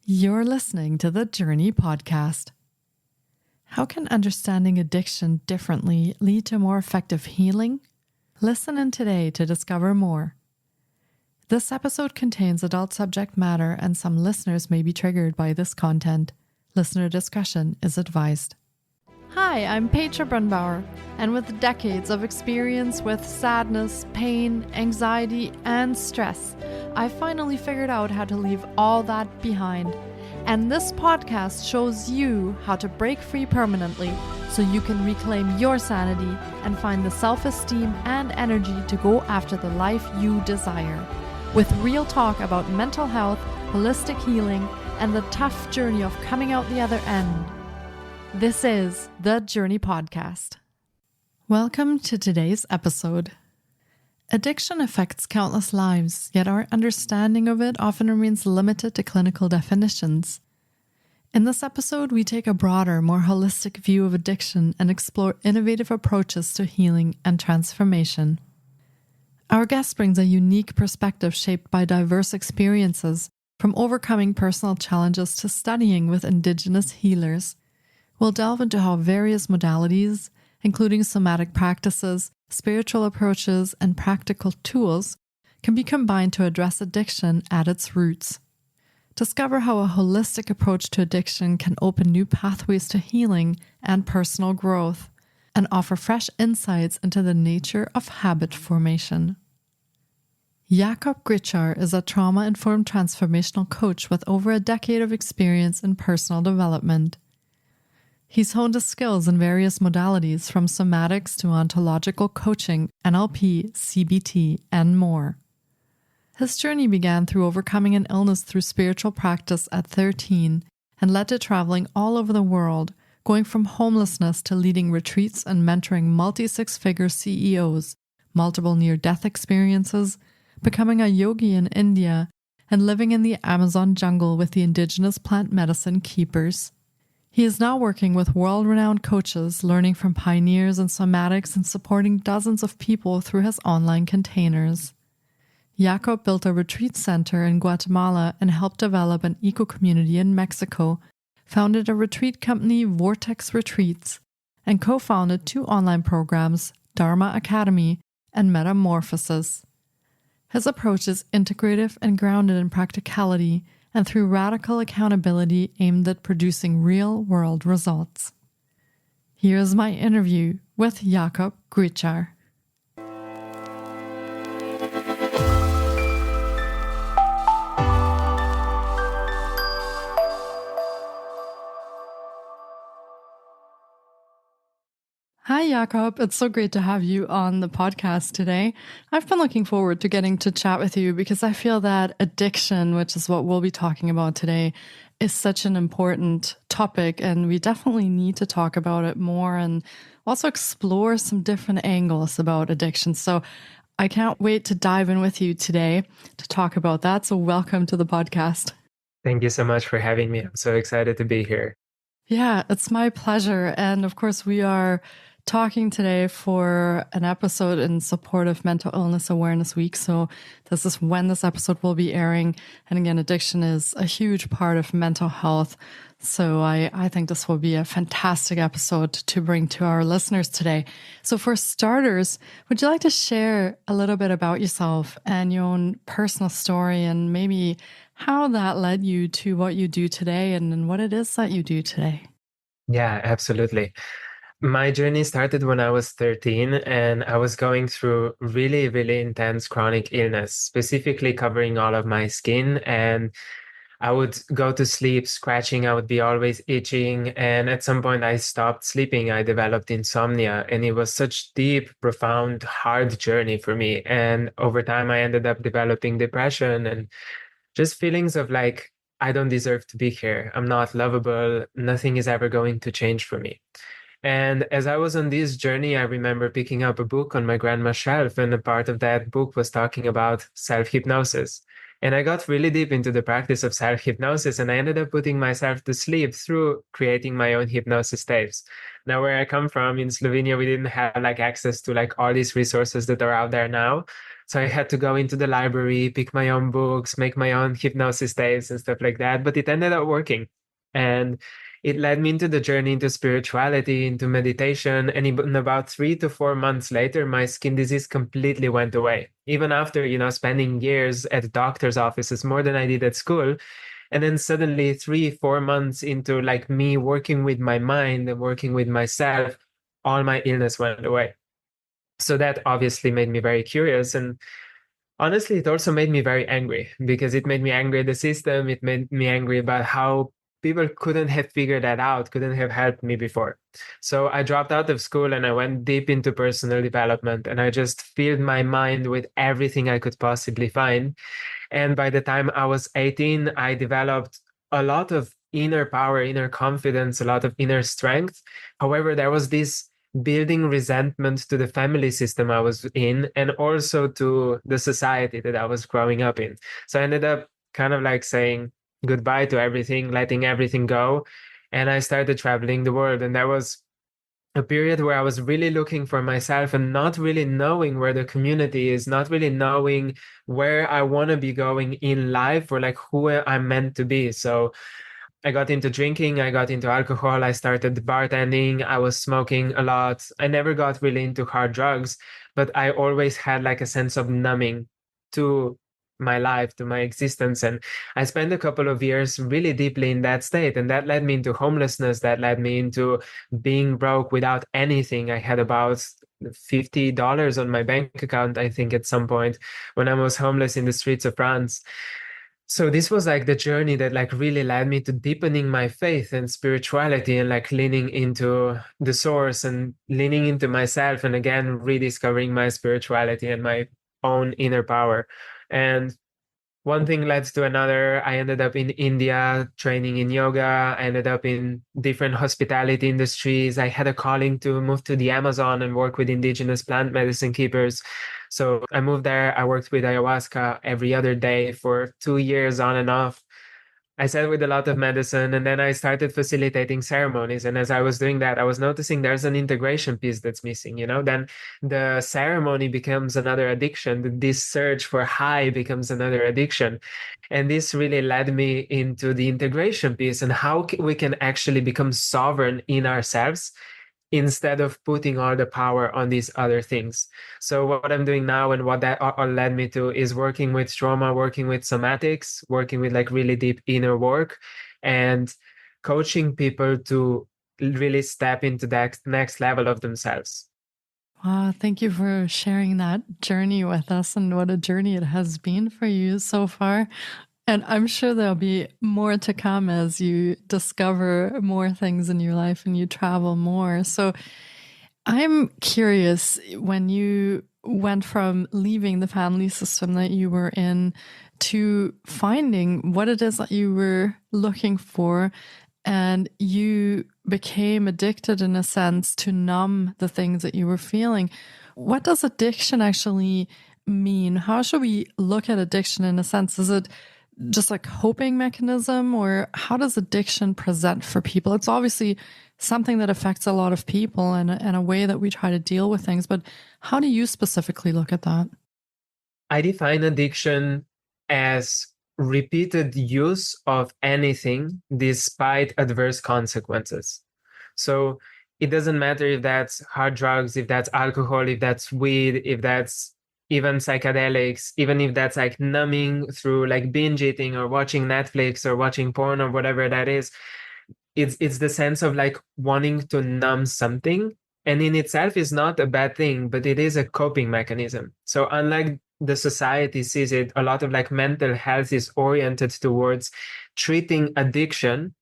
You're listening to the Journey Podcast. How can understanding addiction differently lead to more effective healing? Listen in today to discover more. This episode contains adult subject matter and some listeners may be triggered by this content. Listener discretion is advised. Hi, I'm Petra Brunbauer, and with decades of experience with sadness, pain, anxiety, and stress, I finally figured out how to leave all that behind. And this podcast shows you how to break free permanently so you can reclaim your sanity and find the self-esteem and energy to go after the life you desire. With real talk about mental health, holistic healing, and the tough journey of coming out the other end. This is the Journey Podcast. Welcome to today's episode. Addiction affects countless lives, yet our understanding of it often remains limited to clinical definitions. In this episode, we take a broader, more holistic view of addiction and explore innovative approaches to healing and transformation. Our guest brings a unique perspective shaped by diverse experiences, from overcoming personal challenges to studying with indigenous healers. We'll delve into how various modalities, including somatic practices, spiritual approaches, and practical tools, can be combined to address addiction at its roots. Discover how a holistic approach to addiction can open new pathways to healing and personal growth, and offer fresh insights into the nature of habit formation. Jakob Gricar is a trauma-informed transformational coach with over a decade of experience in personal development. He's honed his skills in various modalities from somatics to ontological coaching, NLP, CBT, and more. His journey began through overcoming an illness through spiritual practice at 13 and led to traveling all over the world, going from homelessness to leading retreats and mentoring multi-six-figure CEOs, multiple near-death experiences, becoming a yogi in India, and living in the Amazon jungle with the indigenous plant medicine keepers. He is now working with world-renowned coaches, learning from pioneers in somatics and supporting dozens of people through his online containers. Jakob built a retreat center in Guatemala and helped develop an eco-community in Mexico, founded a retreat company, Vortex Retreats, and co-founded 2 online programs, Dharma Academy and Metamorphosis. His approach is integrative and grounded in practicality, and through radical accountability aimed at producing real-world results. Here's my interview with Jakob Gricar. Hi, Jakob. It's so great to have you on the podcast today. I've been looking forward to getting to chat with you because I feel that addiction, which is what we'll be talking about today, is such an important topic, and we definitely need to talk about it more and also explore some different angles about addiction. So I can't wait to dive in with you today to talk about that. So welcome to the podcast. Thank you so much for having me. I'm so excited to be here. Yeah, it's my pleasure. And of course, we are talking today for an episode in support of Mental Illness Awareness Week. So this is when this episode will be airing. And again, addiction is a huge part of mental health. So I think this will be a fantastic episode to bring to our listeners today. So for starters, would you like to share a little bit about yourself and your own personal story and maybe how that led you to what you do today and what it is that you do today? Yeah, absolutely. My journey started when I was 13 and I was going through really, really intense chronic illness, specifically covering all of my skin. And I would go to sleep scratching. I would be always itching. And at some point I stopped sleeping. I developed insomnia, and it was such deep, profound, hard journey for me. And over time, I ended up developing depression and just feelings of like, I don't deserve to be here. I'm not lovable. Nothing is ever going to change for me. And as I was on this journey, I remember picking up a book on my grandma's shelf, and a part of that book was talking about self-hypnosis. And I got really deep into the practice of self-hypnosis, and I ended up putting myself to sleep through creating my own hypnosis tapes. Now, where I come from in Slovenia, we didn't have like access to like all these resources that are out there now. So I had to go into the library, pick my own books, make my own hypnosis states and stuff like that. But it ended up working. And it led me into the journey into spirituality, into meditation. And in about 3 to 4 months later, my skin disease completely went away. Even after, spending years at doctor's offices, more than I did at school. And then suddenly 3, 4 months into like me working with my mind and working with myself, all my illness went away. So that obviously made me very curious. And honestly, it also made me very angry because it made me angry at the system. It made me angry about how people couldn't have figured that out, couldn't have helped me before. So I dropped out of school and I went deep into personal development, and I just filled my mind with everything I could possibly find. And by the time I was 18, I developed a lot of inner power, inner confidence, a lot of inner strength. However, there was this building resentment to the family system I was in and also to the society that I was growing up in. So I ended up kind of like saying goodbye to everything, letting everything go. And I started traveling the world. And there was a period where I was really looking for myself and not really knowing where the community is, not really knowing where I want to be going in life or like who I'm meant to be. So I got into drinking, I got into alcohol, I started bartending, I was smoking a lot. I never got really into hard drugs, but I always had like a sense of numbing to my life, to my existence. And I spent a couple of years really deeply in that state. And that led me into homelessness, that led me into being broke without anything. I had about $50 on my bank account, I think, at some point when I was homeless in the streets of France. So this was like the journey that like really led me to deepening my faith and spirituality and like leaning into the source and leaning into myself and again rediscovering my spirituality and my own inner power. And one thing led to another. I ended up in India training in yoga. I ended up in different hospitality industries. I had a calling to move to the Amazon and work with indigenous plant medicine keepers. So I moved there. I worked with ayahuasca every other day for 2 years on and off. I sat with a lot of medicine and then I started facilitating ceremonies. And as I was doing that, I was noticing there's an integration piece that's missing, Then the ceremony becomes another addiction. This search for high becomes another addiction. And this really led me into the integration piece and how we can actually become sovereign in ourselves instead of putting all the power on these other things. So what I'm doing now and what that all led me to is working with trauma, working with somatics, working with like really deep inner work and coaching people to really step into that next level of themselves. Wow, thank you for sharing that journey with us and what a journey it has been for you so far. And I'm sure there'll be more to come as you discover more things in your life and you travel more. So I'm curious, when you went from leaving the family system that you were in to finding what it is that you were looking for, and you became addicted in a sense to numb the things that you were feeling. What does addiction actually mean? How should we look at addiction in a sense? Is it just a coping mechanism, or how does addiction present for people? It's obviously something that affects a lot of people and a way that we try to deal with things, but how do you specifically look at that? I define addiction as repeated use of anything despite adverse consequences. So it doesn't matter if that's hard drugs, if that's alcohol, if that's weed, if that's even psychedelics, even if that's like numbing through like binge eating or watching Netflix or watching porn or whatever that is. It's the sense of like wanting to numb something. And in itself is not a bad thing, but it is a coping mechanism. So unlike the society sees it, a lot of like mental health is oriented towards treating addiction.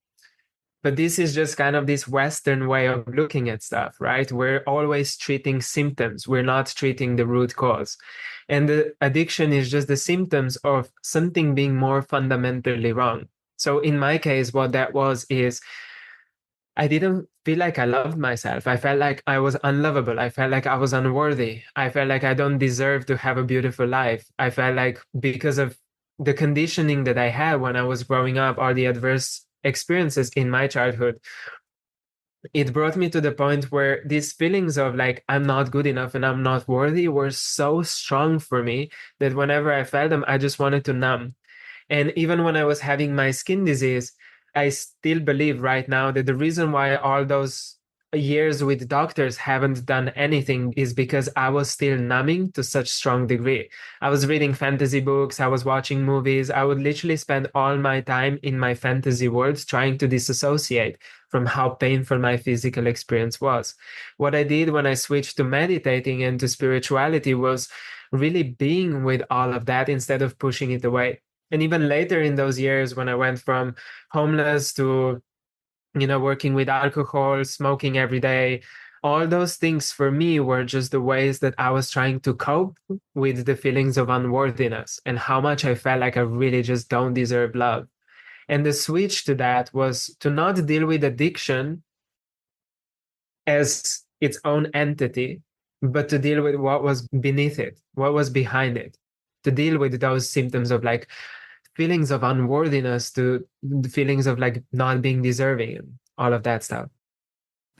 But this is just kind of this Western way of looking at stuff, right? We're always treating symptoms. We're not treating the root cause. And the addiction is just the symptoms of something being more fundamentally wrong. So in my case, what that was is I didn't feel like I loved myself. I felt like I was unlovable. I felt like I was unworthy. I felt like I don't deserve to have a beautiful life. I felt like because of the conditioning that I had when I was growing up, or the adverse experiences in my childhood, it brought me to the point where these feelings of like, I'm not good enough and I'm not worthy were so strong for me that whenever I felt them, I just wanted to numb. And even when I was having my skin disease, I still believe right now that the reason why all those years with doctors haven't done anything is because I was still numbing to such strong degree. I was reading fantasy books, I was watching movies. I would literally spend all my time in my fantasy worlds trying to disassociate from how painful my physical experience was. What I did when I switched to meditating and to spirituality was really being with all of that instead of pushing it away. And even later in those years, when I went from homeless to, working with alcohol, smoking every day, all those things for me were just the ways that I was trying to cope with the feelings of unworthiness and how much I felt like I really just don't deserve love. And the switch to that was to not deal with addiction as its own entity, but to deal with what was beneath it, what was behind it, to deal with those symptoms of like feelings of unworthiness, to the feelings of like not being deserving and all of that stuff.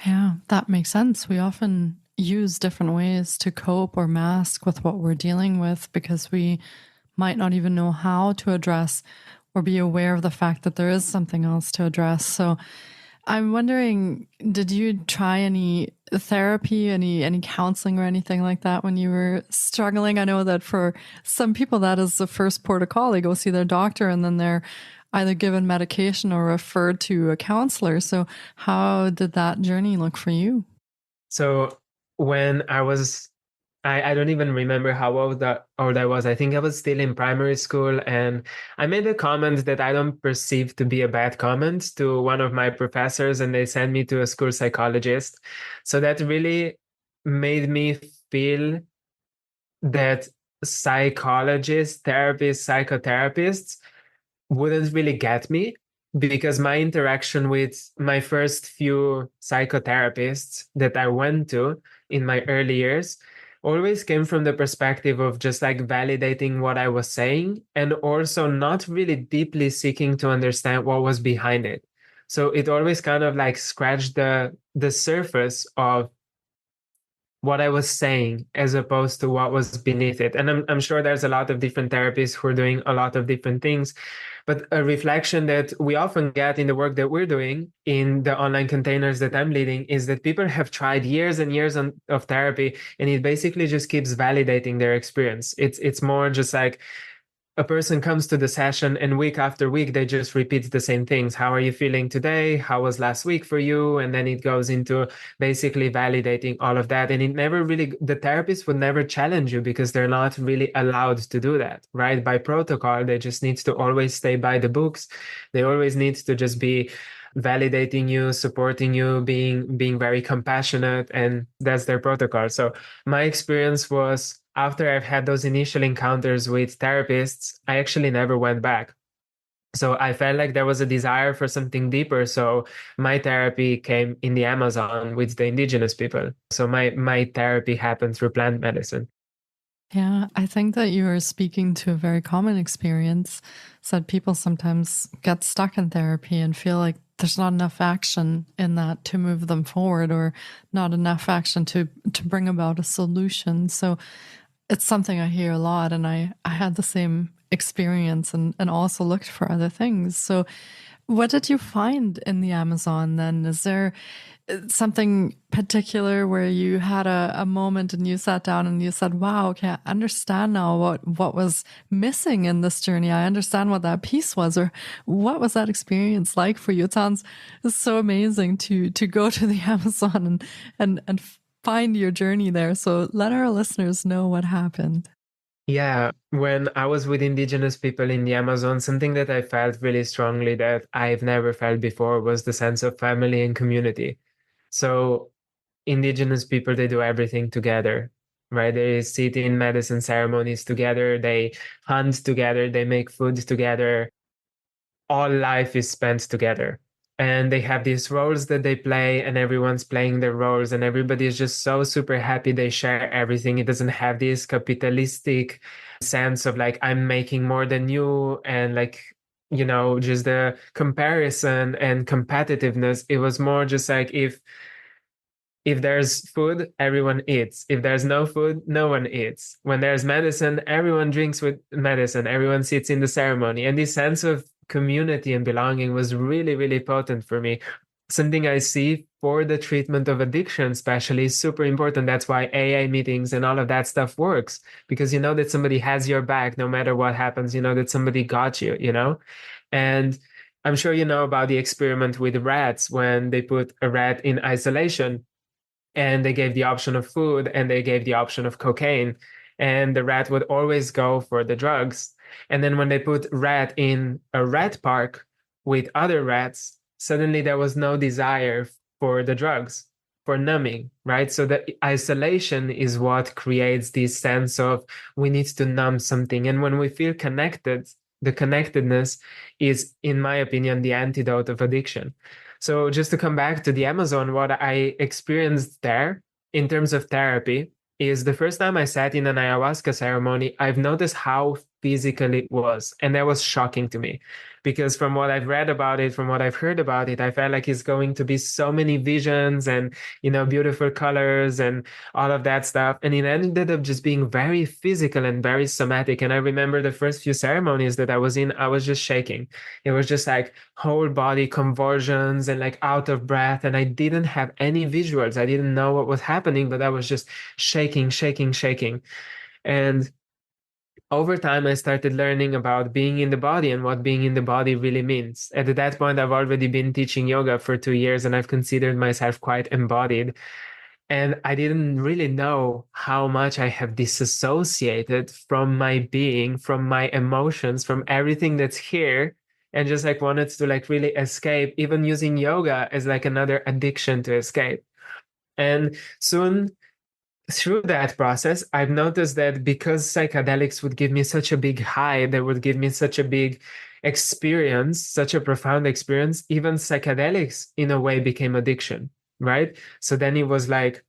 Yeah, that makes sense. We often use different ways to cope or mask with what we're dealing with because we might not even know how to address or be aware of the fact that there is something else to address. So I'm wondering, did you try any therapy, any counseling or anything like that when you were struggling? I know that for some people that is the first port of call. They go see their doctor and then they're either given medication or referred to a counselor. So how did that journey look for you? So when I don't even remember how old I was. I think I was still in primary school, and I made a comment that I don't perceive to be a bad comment to one of my professors, and they sent me to a school psychologist. So that really made me feel that psychologists, therapists, psychotherapists wouldn't really get me, because my interaction with my first few psychotherapists that I went to in my early years always came from the perspective of just like validating what I was saying and also not really deeply seeking to understand what was behind it. So it always kind of like scratched the surface of what I was saying as opposed to what was beneath it. And I'm sure there's a lot of different therapists who are doing a lot of different things. But a reflection that we often get in the work that we're doing in the online containers that I'm leading is that people have tried years and years of therapy, and it basically just keeps validating their experience. It's more just like a person comes to the session and week after week they just repeat the same things. How are you feeling today? How was last week for you? And then it goes into basically validating all of that. And it never really, the therapist would never challenge you because they're not really allowed to do that, right? By protocol, they just need to always stay by the books. They always need to just be validating you, supporting you, being very compassionate, and that's their protocol. So my experience was, after I've had those initial encounters with therapists, I actually never went back. So I felt like there was a desire for something deeper. So my therapy came in the Amazon with the indigenous people. So my therapy happened through plant medicine. Yeah, I think that you are speaking to a very common experience, so that people sometimes get stuck in therapy and feel like there's not enough action in that to move them forward, or not enough action to bring about a solution. So it's something I hear a lot, and I had the same experience and also looked for other things. So what did you find in the Amazon then? Is there something particular where you had a moment and you sat down and you said, wow, okay, I understand now what was missing in this journey. I understand what that piece was, or what was that experience like for you? It sounds so amazing to go to the Amazon and find your journey there. So let our listeners know what happened. Yeah, when I was with indigenous people in the Amazon, something that I felt really strongly that I've never felt before was the sense of family and community. So indigenous people, they do everything together, right? They sit in medicine ceremonies together, they hunt together, they make food together. All life is spent together. And they have these roles that they play, and everyone's playing their roles, and everybody is just so super happy they share everything. It doesn't have this capitalistic sense of like, I'm making more than you, and like just the comparison and competitiveness. It was more just like if there's food, everyone eats. If there's no food, no one eats. When there's medicine, everyone drinks with medicine. Everyone sits in the ceremony. And this sense of community and belonging was really, really potent for me. Something I see for the treatment of addiction, especially, is super important. That's why AA meetings and all of that stuff works, because you know that somebody has your back no matter what happens. You know that somebody got you. And I'm sure you know about the experiment with rats when they put a rat in isolation and they gave the option of food and they gave the option of cocaine, and the rat would always go for the drugs. And then when they put rat in a rat park with other rats, suddenly there was no desire for the drugs, for numbing, right? So the isolation is what creates this sense of we need to numb something. And when we feel connected, the connectedness is, in my opinion, the antidote of addiction. So just to come back to the Amazon, what I experienced there in terms of therapy is the first time I sat in an ayahuasca ceremony, I've noticed how physical it was. And that was shocking to me because from what I've read about it, from what I've heard about it, I felt like it's going to be so many visions and, beautiful colors and all of that stuff. And it ended up just being very physical and very somatic. And I remember the first few ceremonies that I was in, I was just shaking. It was just like whole body convulsions and like out of breath. And I didn't have any visuals. I didn't know what was happening, but I was just shaking, shaking, shaking. And over time, I started learning about being in the body and what being in the body really means. At that point, I've already been teaching yoga for 2 years and I've considered myself quite embodied. And I didn't really know how much I have disassociated from my being, from my emotions, from everything that's here, and just like wanted to like really escape, even using yoga as like another addiction to escape. And soon through that process, I've noticed that because psychedelics would give me such a big high, they would give me such a big experience, such a profound experience, even psychedelics in a way became addiction, right? So then it was like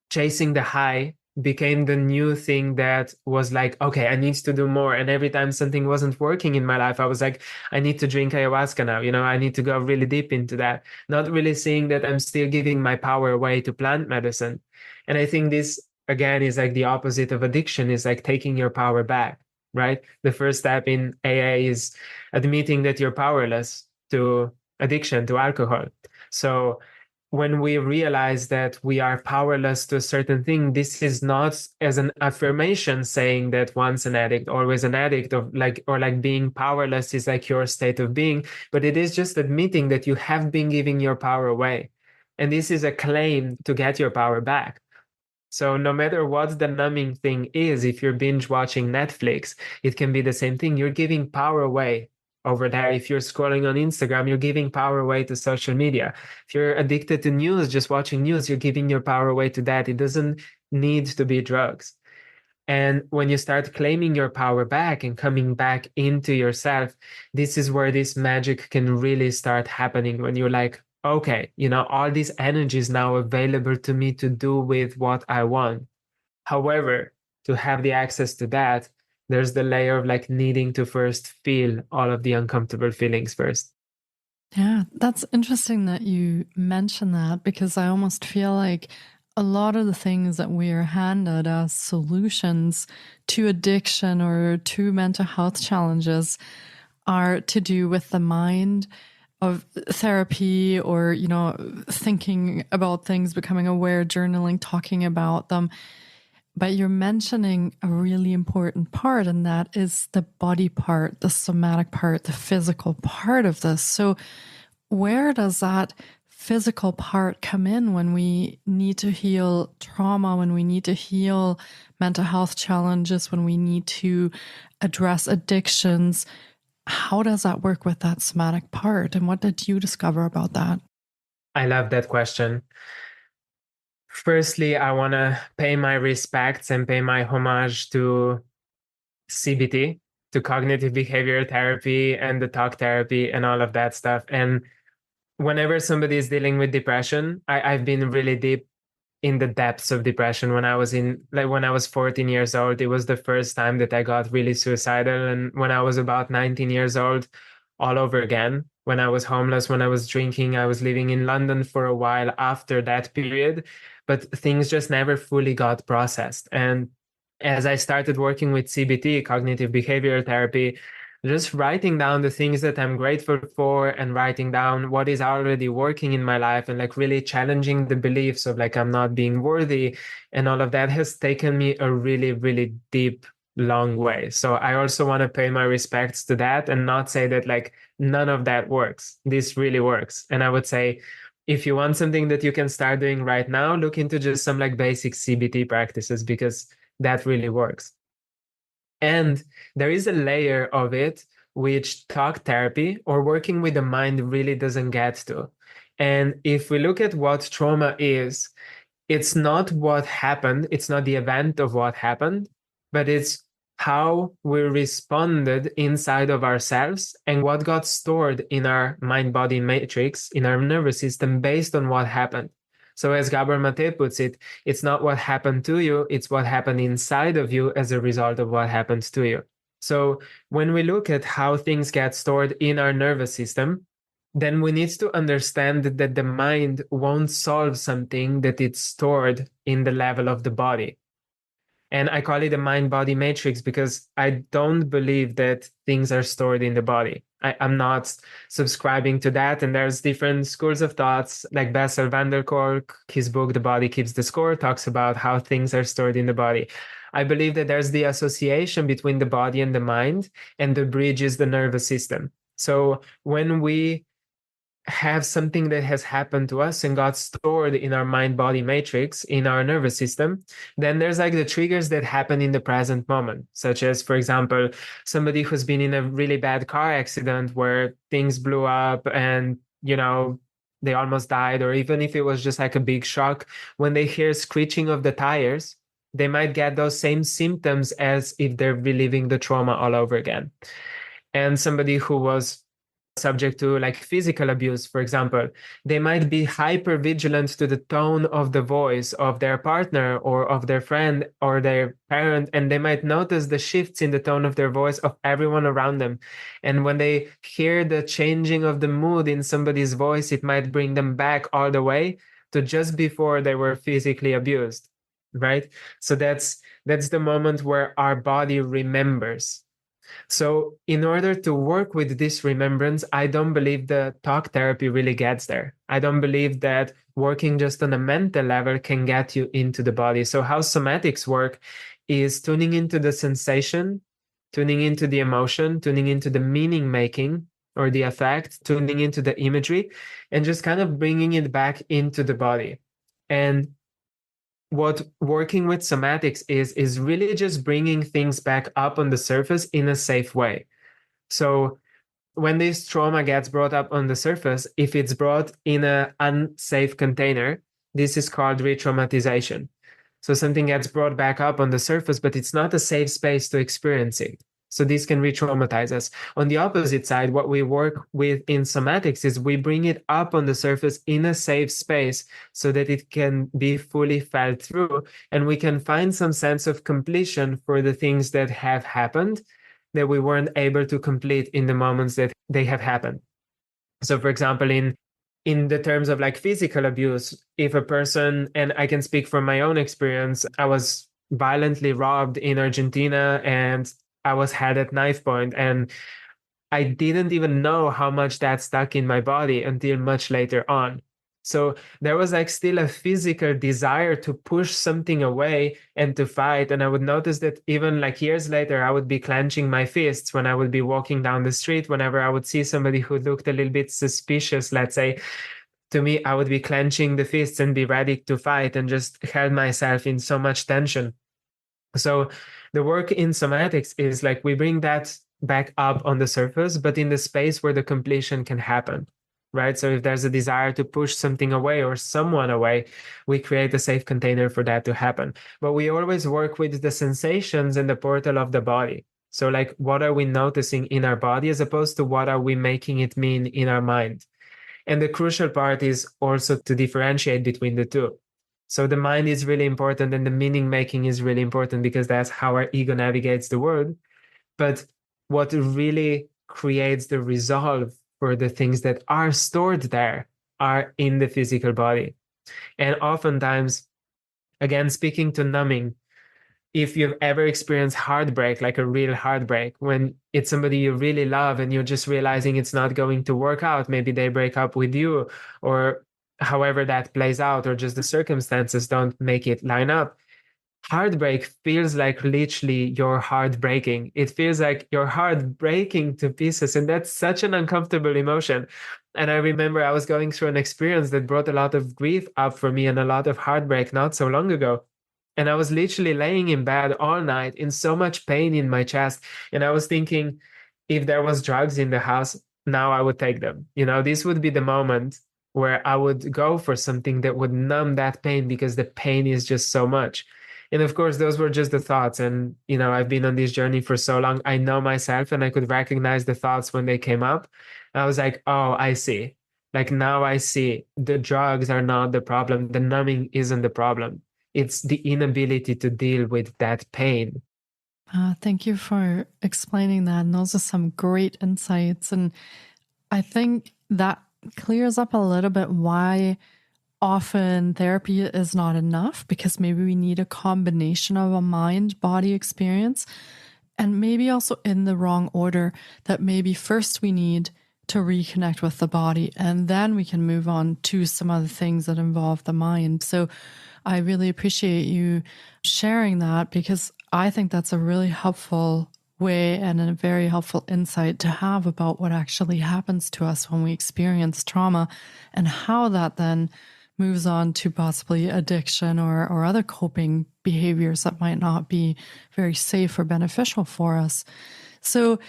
chasing the high became the new thing that was like, okay, I need to do more. And every time something wasn't working in my life, I was like, I need to drink ayahuasca now. I need to go really deep into that, not really seeing that I'm still giving my power away to plant medicine. And I think this, again, is like the opposite of addiction, is like taking your power back, right? The first step in AA is admitting that you're powerless to addiction, to alcohol. So when we realize that we are powerless to a certain thing, this is not as an affirmation saying that once an addict, always an addict, or like being powerless is like your state of being, but it is just admitting that you have been giving your power away. And this is a claim to get your power back. So no matter what the numbing thing is, if you're binge watching Netflix, it can be the same thing. You're giving power away over there. If you're scrolling on Instagram, you're giving power away to social media. If you're addicted to news, just watching news, you're giving your power away to that. It doesn't need to be drugs. And when you start claiming your power back and coming back into yourself, this is where this magic can really start happening, when you're like, okay, all these energy is now available to me to do with what I want. However, to have the access to that, there's the layer of like needing to first feel all of the uncomfortable feelings first. Yeah, that's interesting that you mention that, because I almost feel like a lot of the things that we are handed as solutions to addiction or to mental health challenges are to do with the mind, of therapy, or, thinking about things, becoming aware, journaling, talking about them. But you're mentioning a really important part, and that is the body part, the somatic part, the physical part of this. So where does that physical part come in when we need to heal trauma, when we need to heal mental health challenges, when we need to address addictions? How does that work with that somatic part? And what did you discover about that? I love that question. Firstly, I want to pay my respects and pay my homage to CBT, to cognitive behavioral therapy and the talk therapy and all of that stuff. And whenever somebody is dealing with depression, I've been really deep in the depths of depression. When I was 14 years old, it was the first time that I got really suicidal. And when I was about 19 years old, all over again. When I was homeless, when I was drinking, I was living in London for a while after that period, but things just never fully got processed. And as I started working with CBT, cognitive behavioral therapy, just writing down the things that I'm grateful for and writing down what is already working in my life and like really challenging the beliefs of like I'm not being worthy and all of that has taken me a really, really deep, long way. So I also want to pay my respects to that and not say that like none of that works. This really works. And I would say, if you want something that you can start doing right now, look into just some like basic CBT practices because that really works. And there is a layer of it which talk therapy or working with the mind really doesn't get to. And if we look at what trauma is, it's not what happened, it's not the event of what happened, but it's how we responded inside of ourselves and what got stored in our mind body matrix, in our nervous system based on what happened. So, as Gabor Mate puts it, it's not what happened to you, it's what happened inside of you as a result of what happened to you. So, when we look at how things get stored in our nervous system, then we need to understand that the mind won't solve something that it's stored in the level of the body. And I call it a mind body matrix because I don't believe that things are stored in the body. I'm not subscribing to that. And there's different schools of thoughts, like Bessel van der Kolk, his book, The Body Keeps the Score, talks about how things are stored in the body. I believe that there's the association between the body and the mind, and the bridge is the nervous system. So when we have something that has happened to us and got stored in our mind body matrix in our nervous system, then there's like the triggers that happen in the present moment, such as, for example, somebody who's been in a really bad car accident where things blew up and, you know, they almost died, or even if it was just like a big shock, when they hear screeching of the tires, they might get those same symptoms as if they're reliving the trauma all over again. And somebody who was subject to like physical abuse, for example, they might be hyper vigilant to the tone of the voice of their partner or of their friend or their parent, and they might notice the shifts in the tone of their voice of everyone around them. And when they hear the changing of the mood in somebody's voice, it might bring them back all the way to just before they were physically abused, right? So that's the moment where our body remembers. So in order to work with this remembrance, I don't believe the talk therapy really gets there. I don't believe that working just on a mental level can get you into the body. So how somatics work is tuning into the sensation, tuning into the emotion, tuning into the meaning making or the effect, tuning into the imagery, and just kind of bringing it back into the body. And what working with somatics is really just bringing things back up on the surface in a safe way. So when this trauma gets brought up on the surface, if it's brought in an unsafe container, this is called re-traumatization. So something gets brought back up on the surface, but it's not a safe space to experience it. So this can re-traumatize us. On the opposite side, what we work with in somatics is we bring it up on the surface in a safe space so that it can be fully felt through, and we can find some sense of completion for the things that have happened that we weren't able to complete in the moments that they have happened. So for example, in the terms of like physical abuse, if a person, and I can speak from my own experience, I was violently robbed in Argentina and I was held at knife point, and I didn't even know how much that stuck in my body until much later on. So there was like still a physical desire to push something away and to fight. And I would notice that even like years later, I would be clenching my fists when I would be walking down the street. Whenever I would see somebody who looked a little bit suspicious, let's say, to me, I would be clenching the fists and be ready to fight and just held myself in so much tension. So the work in somatics is like we bring that back up on the surface, but in the space where the completion can happen, right? So if there's a desire to push something away or someone away, we create a safe container for that to happen. But we always work with the sensations and the portal of the body. So like, what are we noticing in our body as opposed to what are we making it mean in our mind? And the crucial part is also to differentiate between the two. So the mind is really important and the meaning making is really important because that's how our ego navigates the world. But what really creates the resolve for the things that are stored there are in the physical body. And oftentimes, again, speaking to numbing, if you've ever experienced heartbreak, like a real heartbreak, when it's somebody you really love and you're just realizing it's not going to work out, maybe they break up with you, or however that plays out, or just the circumstances don't make it line up. Heartbreak feels like literally your heart breaking. It feels like your heart breaking to pieces. And that's such an uncomfortable emotion. And I remember I was going through an experience that brought a lot of grief up for me and a lot of heartbreak not so long ago. And I was literally laying in bed all night in so much pain in my chest. And I was thinking, if there was drugs in the house, now I would take them. This would be the moment where I would go for something that would numb that pain, because the pain is just so much. And of course, those were just the thoughts. And, I've been on this journey for so long. I know myself and I could recognize the thoughts when they came up. I was like, oh, I see. Like now I see the drugs are not the problem. The numbing isn't the problem. It's the inability to deal with that pain. Thank you for explaining that. And those are some great insights. And I think that clears up a little bit why often therapy is not enough, because maybe we need a combination of a mind-body experience, and maybe also in the wrong order, that maybe first we need to reconnect with the body and then we can move on to some other things that involve the mind. So I really appreciate you sharing that, because I think that's a really helpful way and a very helpful insight to have about what actually happens to us when we experience trauma, and how that then moves on to possibly addiction or other coping behaviors that might not be very safe or beneficial for us. So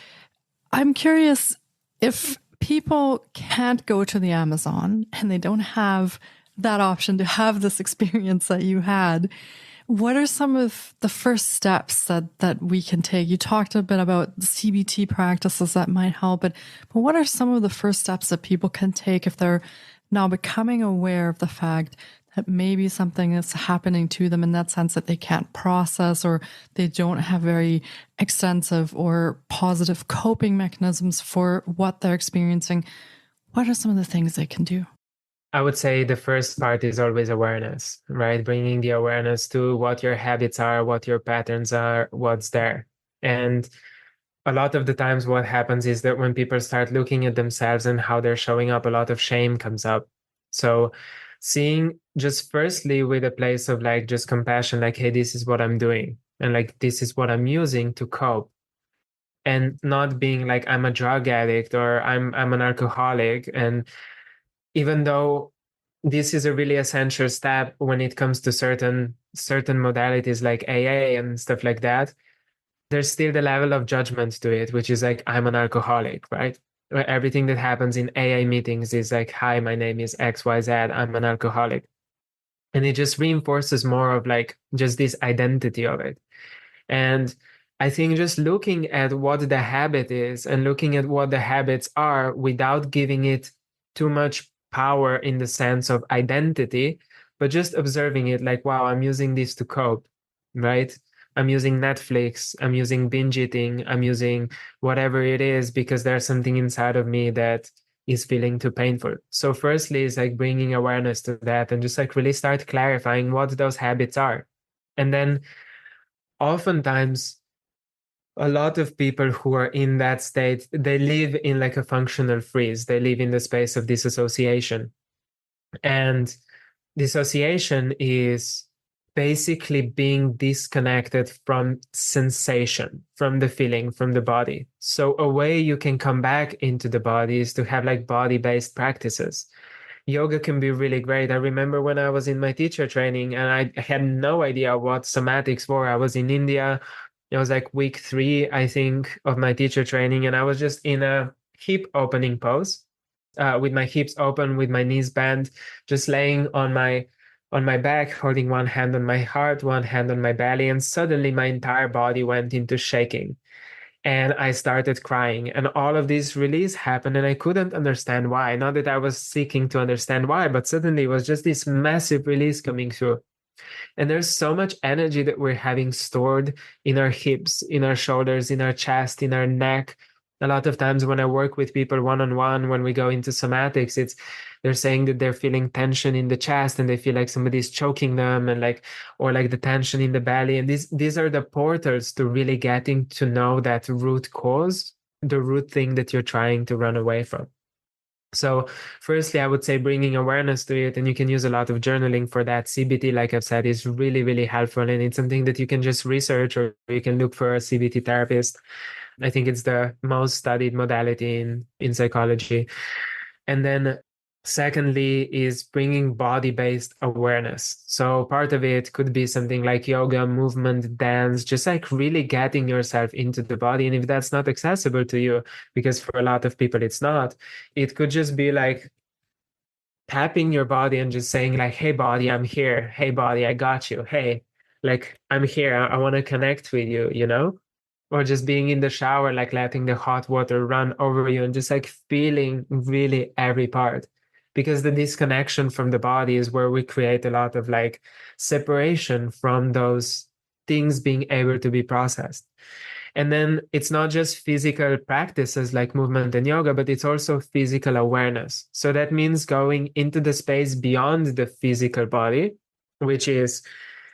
I'm curious, if people can't go to the Amazon and they don't have that option to have this experience that you had, what are some of the first steps that we can take? You talked a bit about CBT practices that might help, but what are some of the first steps that people can take if they're now becoming aware of the fact that maybe something is happening to them in that sense that they can't process, or they don't have very extensive or positive coping mechanisms for what they're experiencing? What are some of the things they can do? I would say the first part is always awareness, right? Bringing the awareness to what your habits are, what your patterns are, what's there. And a lot of the times what happens is that when people start looking at themselves and how they're showing up, a lot of shame comes up. So seeing just firstly with a place of like just compassion, like, hey, this is what I'm doing. And like, this is what I'm using to cope. And not being like, I'm a drug addict or I'm an alcoholic. And even though this is a really essential step when it comes to certain modalities like AA and stuff like that, there's still the level of judgment to it, which is like, I'm an alcoholic, right? Where everything that happens in AA meetings is like, hi, my name is XYZ, I'm an alcoholic. And it just reinforces more of like just this identity of it. And I think just looking at what the habit is and looking at what the habits are without giving it too much power in the sense of identity, but just observing it like, wow, I'm using this to cope, right? I'm using Netflix, I'm using binge eating, I'm using whatever it is because there's something inside of me that is feeling too painful. So firstly, is like bringing awareness to that and just like really start clarifying what those habits are. And then oftentimes, a lot of people who are in that state, they live in like a functional freeze. They live in the space of disassociation. And dissociation is basically being disconnected from sensation, from the feeling, from the body. So a way you can come back into the body is to have like body-based practices. Yoga can be really great. I remember when I was in my teacher training and I had no idea what somatics were. I was in India. It was like week 3, I think, of my teacher training. And I was just in a hip opening pose with my hips open, with my knees bent, just laying on my back, holding one hand on my heart, one hand on my belly. And suddenly my entire body went into shaking. And I started crying, and all of this release happened, and I couldn't understand why. Not that I was seeking to understand why, but suddenly it was just this massive release coming through. And there's so much energy that we're having stored in our hips, in our shoulders, in our chest, in our neck, A lot of times when I work with people one-on-one, when we go into somatics, they're saying that they're feeling tension in the chest and they feel like somebody's choking them, and or the tension in the belly. And these are the portals to really getting to know that root cause, the root thing that you're trying to run away from. So firstly, I would say bringing awareness to it, and you can use a lot of journaling for that. CBT, like I've said, is really, really helpful, and it's something that you can just research, or you can look for a CBT therapist. I think it's the most studied modality in psychology. And then secondly is bringing body-based awareness. So part of it could be something like yoga, movement, dance, just like really getting yourself into the body. And if that's not accessible to you, because for a lot of people it's not, it could just be like tapping your body and just saying like, hey body, I'm here. Hey body, I got you. Hey, like I'm here. I want to connect with you, you know? Or just being in the shower, like letting the hot water run over you and just like feeling really every part. Because the disconnection from the body is where we create a lot of like separation from those things being able to be processed. And then it's not just physical practices like movement and yoga, but it's also physical awareness. So that means going into the space beyond the physical body, which is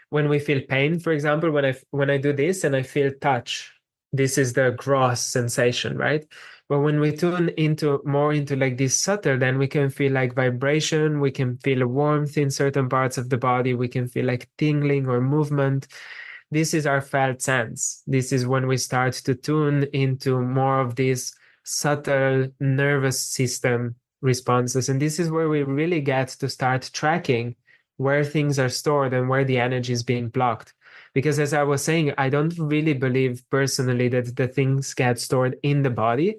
when we feel pain, for example, when I do this and I feel touch, this is the gross sensation, right? But when we tune into more into like this subtle, then we can feel like vibration, we can feel warmth in certain parts of the body, we can feel like tingling or movement. This is our felt sense. This is when we start to tune into more of these subtle nervous system responses. And this is where we really get to start tracking where things are stored and where the energy is being blocked. Because as I was saying, I don't really believe personally that the things get stored in the body.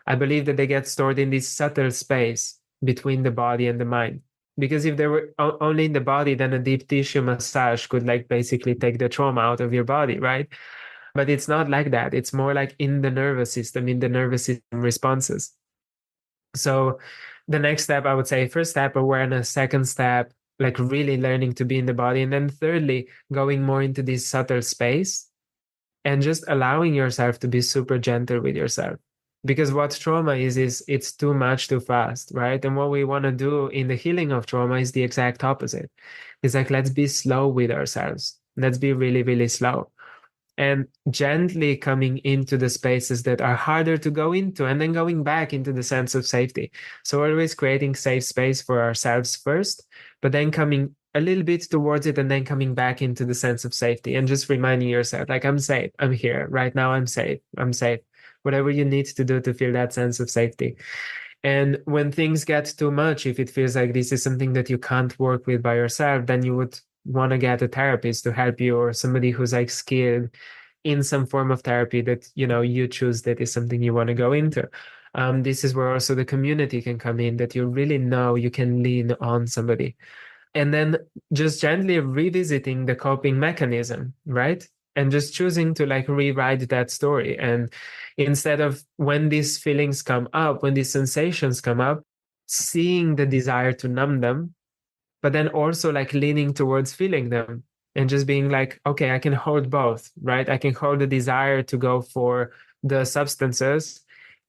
I believe that they get stored in this subtle space between the body and the mind. Because if they were only in the body, then a deep tissue massage could like basically take the trauma out of your body, right? But it's not like that. It's more like in the nervous system, in the nervous system responses. So the next step, I would say, first step, awareness, second step, like really learning to be in the body. And then thirdly, going more into this subtle space and just allowing yourself to be super gentle with yourself. Because what trauma is it's too much too fast, right? And what we want to do in the healing of trauma is the exact opposite. It's like, let's be slow with ourselves. Let's be really, really slow and gently coming into the spaces that are harder to go into and then going back into the sense of safety. So always creating safe space for ourselves first, but then coming a little bit towards it and then coming back into the sense of safety and just reminding yourself, like, I'm safe, I'm here right now, I'm safe, I'm safe. Whatever you need to do to feel that sense of safety. And when things get too much, if it feels like this is something that you can't work with by yourself, then you would want to get a therapist to help you, or somebody who's like skilled in some form of therapy that you choose that is something you want to go into. This is where also the community can come in, that you really know you can lean on somebody. And then just gently revisiting the coping mechanism, right? And just choosing to like rewrite that story. And instead of when these feelings come up, when these sensations come up, seeing the desire to numb them, but then also like leaning towards feeling them and just being like, okay, I can hold both, right? I can hold the desire to go for the substances,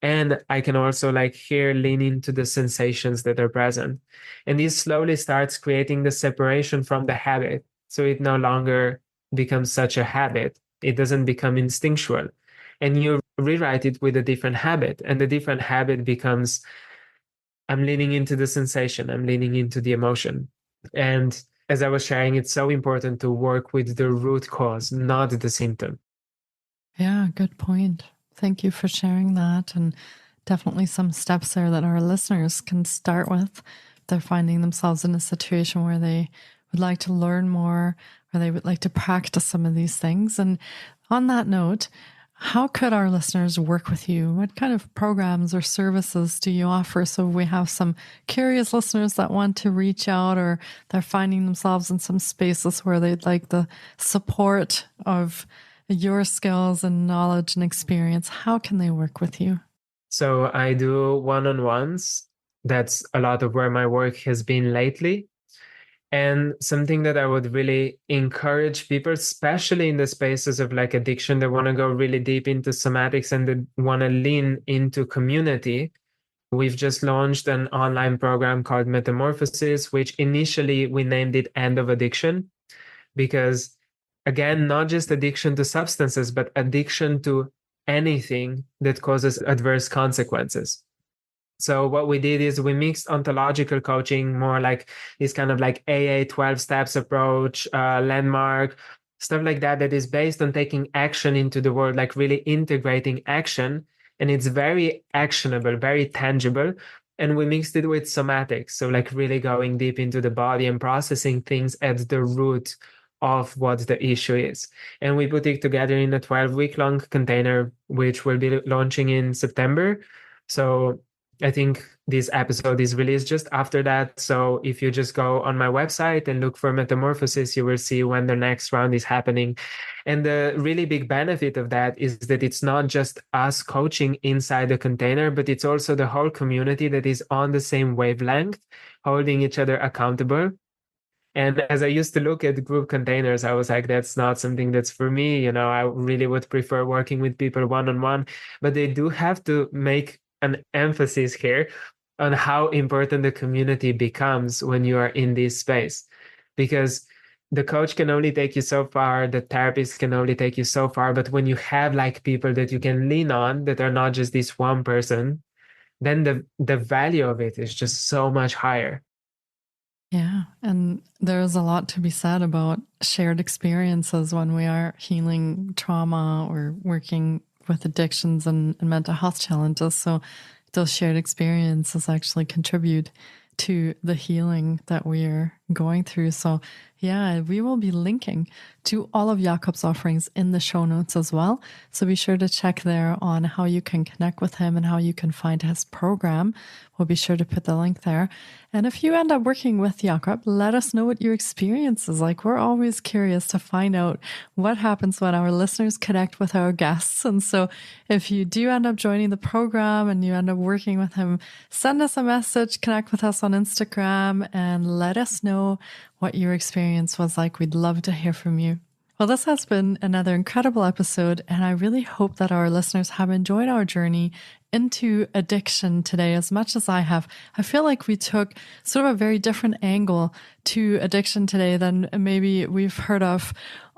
and I can also like here lean into the sensations that are present. And this slowly starts creating the separation from the habit. So it no longer becomes such a habit. It doesn't become instinctual. And you rewrite it with a different habit. And the different habit becomes, I'm leaning into the sensation, I'm leaning into the emotion. And as I was sharing, it's so important to work with the root cause, not the symptom. Yeah, good point. Thank you for sharing that. And definitely some steps there that our listeners can start with. They're finding themselves in a situation where they would like to learn more, or they would like to practice some of these things. And on that note, how could our listeners work with you? What kind of programs or services do you offer? So we have some curious listeners that want to reach out, or they're finding themselves in some spaces where they'd like the support of your skills and knowledge and experience. How can they work with you? So I do one-on-ones. That's a lot of where my work has been lately. And something that I would really encourage people, especially in the spaces of like addiction, that want to go really deep into somatics and that want to lean into community. We've just launched an online program called Metamorphosis, which initially we named it End of Addiction, because again, not just addiction to substances, but addiction to anything that causes adverse consequences. So what we did is we mixed ontological coaching, more like this kind of like AA 12 steps approach, landmark, stuff like that, that is based on taking action into the world, like really integrating action. And it's very actionable, very tangible. And we mixed it with somatics. So like really going deep into the body and processing things at the root of what the issue is. And we put it together in a 12-week long container, which will be launching in September. So I think this episode is released just after that. So if you just go on my website and look for Metamorphosis, you will see when the next round is happening. And the really big benefit of that is that it's not just us coaching inside the container, but it's also the whole community that is on the same wavelength, holding each other accountable. And as I used to look at group containers, I was like, that's not something that's for me. You know, I really would prefer working with people one-on-one, but they do have to make an emphasis here on how important the community becomes when you are in this space, because the coach can only take you so far, the therapist can only take you so far, but when you have like people that you can lean on that are not just this one person, then the value of it is just so much higher. Yeah, and there's a lot to be said about shared experiences when we are healing trauma or working with addictions and mental health challenges. So those shared experiences actually contribute to the healing that we are going through. So yeah, we will be linking to all of Jakob's offerings in the show notes as well. So be sure to check there on how you can connect with him and how you can find his program. We'll be sure to put the link there. And if you end up working with Jakob, let us know what your experience is like. We're always curious to find out what happens when our listeners connect with our guests. And so if you do end up joining the program and you end up working with him, send us a message, connect with us on Instagram, and let us know what your experience was like. We'd love to hear from you. Well, this has been another incredible episode, and I really hope that our listeners have enjoyed our journey into addiction today as much as I have. I feel like we took sort of a very different angle to addiction today than maybe we've heard of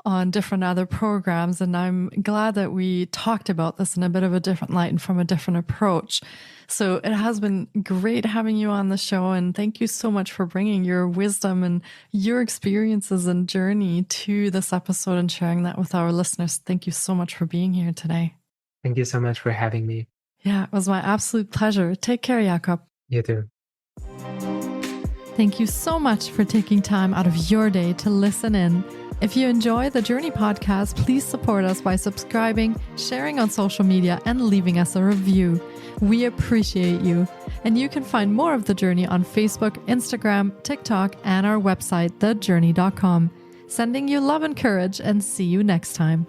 on different other programs. And I'm glad that we talked about this in a bit of a different light and from a different approach. So it has been great having you on the show. And thank you so much for bringing your wisdom and your experiences and journey to this episode and sharing that with our listeners. Thank you so much for being here today. Thank you so much for having me. Yeah, it was my absolute pleasure. Take care, Jakob. You too. Thank you so much for taking time out of your day to listen in. If you enjoy the Journey podcast, please support us by subscribing, sharing on social media, and leaving us a review. We appreciate you. And you can find more of The Journey on Facebook, Instagram, TikTok, and our website, thejourney.com. Sending you love and courage, and see you next time.